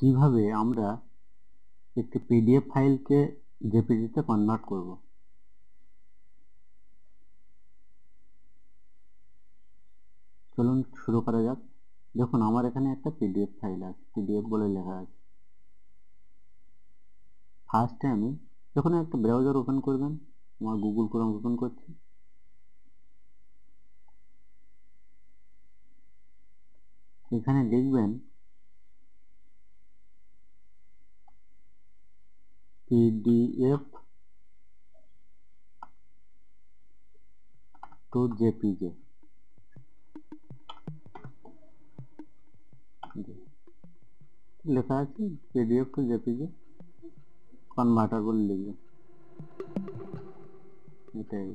কিভাবে আমরা একটি পিডিএফ ফাইলকে জেপিজিতে কনভার্ট করব। চলুন শুরু করা যাক। দেখুন আমার এখানে একটা পিডিএফ ফাইল আছে, পিডিএফ বলে লেখা আছে। ফার্স্টে আমি যখন একটা ব্রাউজার ওপেন করবেন, আমার গুগল ক্রোম ওপেন করছি, এখানে লিখবেন পিডিএফ টু জেপিজি। লেখা আছে পিডিএফ টু জেপিজি কনভার্টার বলে লিখবেন। এটাই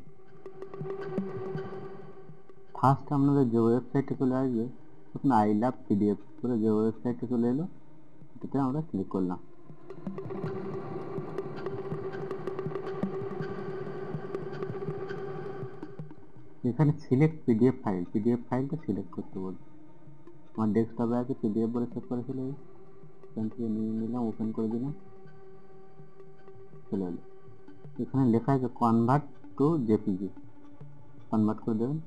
ফার্স্ট আপনাদের যে ওয়েবসাইটে চলে আসবে, তখন আই লাভ পিডিএফ করে যে ওয়েবসাইটে চলে এলো, এটাতে আমরা ক্লিক করলাম। এখানে সিলেক্ট পিডিএফ ফাইল, পিডিএফ ফাইলটা সিলেক্ট করতে বলবে। আমার ডেস্কটপে আছে পিডিএফ বলে সেভ করেছিল, এখান থেকে নিয়ে নিলাম, ওপেন করে দিলাম, চলে এলো। এখানে লেখা আছে কনভার্ট টু জেপিজি, কনভার্ট করে দেবেন।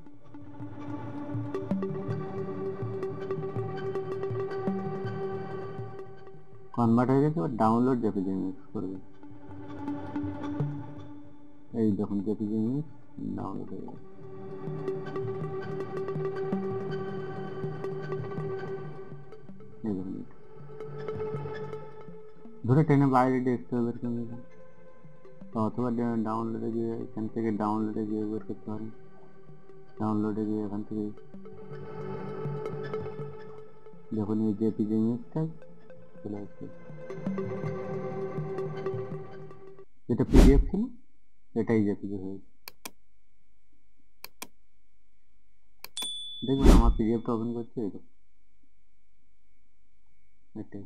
কনভার্ট হয়ে গেছে, এবার ডাউনলোড জেপিজি ইমেজ করবে। এই দেখুন জেপিজি ইমেজ ডাউনলোড হয়ে গেছে। এই দেখুন ধরে টেনে বাইরে ডেস্কটপে বের করে নিলাম, অথবা ডাউনলোডে গিয়ে এখান থেকে ডাউনলোডে গিয়ে বের করতে পারেন। ডাউনলোডে গিয়ে এখান থেকে যখন এই জেপিজি ইমেজটা চলে আসবে, যেটা পিডিএফ ছিল এটাই জেপিজি হয়েছে। দেখবেন আমার পিডিএফটা ওপেন করছে, এটাই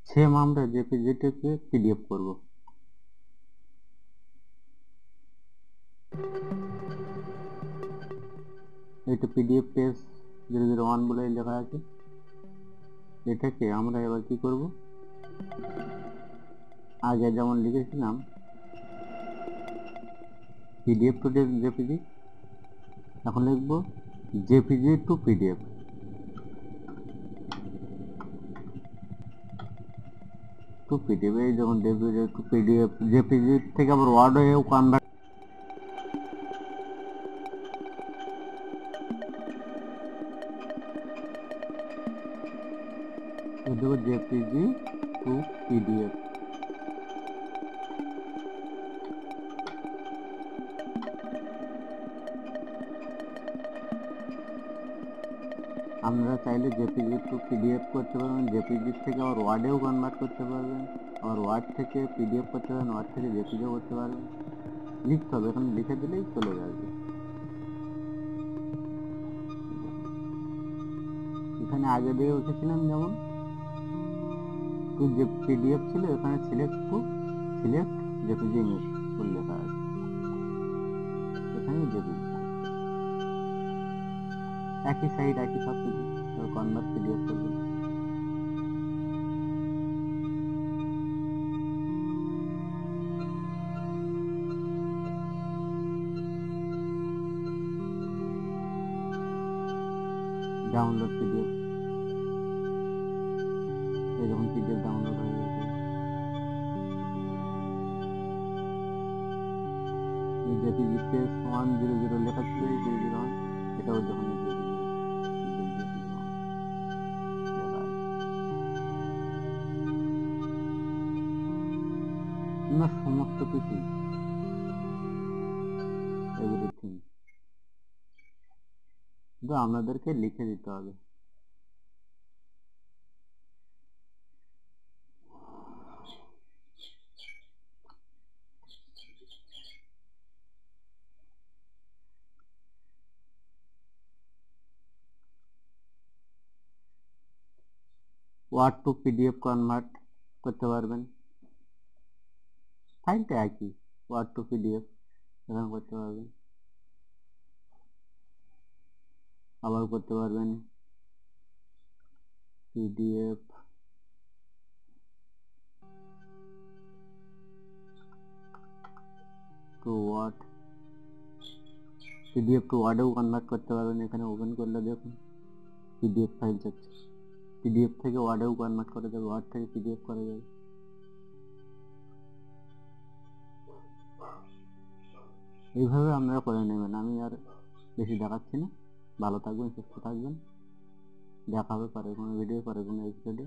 সেম আমরা জেপিজিটাকে পিডিএফ করব। এইটা পিডিএফ পেজ 001 বলে লেখা আছে। এটাকে আমরা এবার কি করব, আগে যেমন লিখেছিলাম পিডিএফ টু জেপিজি, এখন লিখব JPG two PDF. Two PDF, এই যখন জেপিজি টু পিডিএফ, জেপিজি থেকে আবার ওয়ার্ড হয়েও কনভার্ট দেবো, জেপিজি টু পিডিএফ। আপনারা চাইলে জেপিজি টু পিডিএফ করতে পারবেন, জেপিজি থেকে আবার ওয়ার্ডেও কনভার্ট করতে পারবেন, আবার ওয়ার্ড থেকে পিডিএফ করতে পারবেন, ওয়ার্ড থেকে জেপিজিও করতে পারবেন। লিখতে হবে, এখন লিখে দিলেই চলে যাবে। এখানে আগে দিয়ে উঠেছিলাম যেমন টু যে পিডিএফ ছিল, এখানে select to select JPG image বলে লেখা আছে, এখানে জেপিজি একই সাইড একই সব কিছু, কনভার্ট পিডিএফ করবেন। ডাউনলোড পিডিএফ, এরকম পিডিএফ ডাউনলোড হয়ে গেছে। এই জেপিজি পেজ 100 লেখা ছিল, এই 001, এটাও যখন না সমস্ত কিছু এভরিথিং, কিন্তু আপনাদেরকে লিখে দিতে হবে। ওয়ার্ড টু পিডিএফ কনভার্ট করতে পারবেন, ফাইলটা একই, ওয়ার্ড টু পিডিএফ এরকম করতে পারবেন, আবার করতে পারবেন PDF to word, PDF to ওয়ার্ডেও কনভার্ট করতে পারবেন। এখানে ওপেন করলে দেখুন পিডিএফ ফাইল যাচ্ছে, পিডিএফ থেকে ওয়ার্ডেও কনভার্ট করা যাবে, ওয়ার্ড থেকে পিডিএফ করা যাবে। এইভাবে আপনারা করে নেবেন। আমি আর বেশি দেখাচ্ছি না। ভালো থাকবেন, সুস্থ থাকবেন, দেখা হবে পরে কোনো ভিডিও, পরে কোনো এপিসোডে।